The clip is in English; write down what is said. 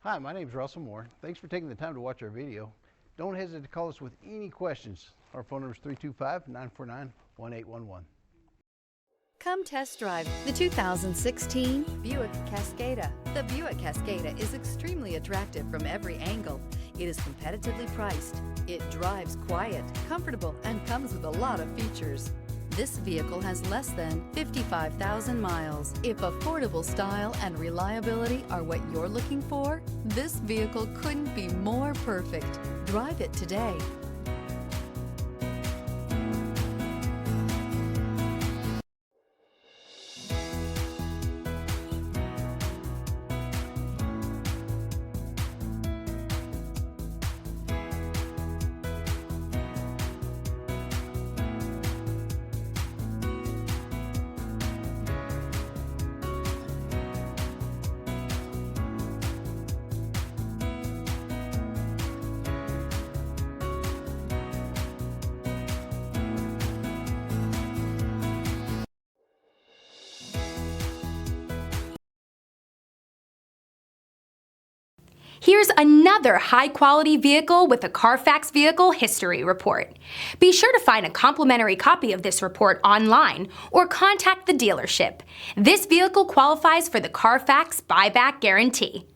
Hi, my name is Russell Moore. Thanks for taking the time to watch our video. Don't hesitate to call us with any questions. Our phone number is 325-949-1811. Come test drive the 2016 Buick Cascada. The Buick Cascada is extremely attractive from every angle. It is competitively priced. It drives quiet, comfortable, and comes with a lot of features. This vehicle has less than 55,000 miles. If affordable style and reliability are what you're looking for, this vehicle couldn't be more perfect. Drive it today. Here's another high-quality vehicle with a Carfax Vehicle History Report. Be sure to find a complimentary copy of this report online or contact the dealership. This vehicle qualifies for the Carfax Buyback Guarantee.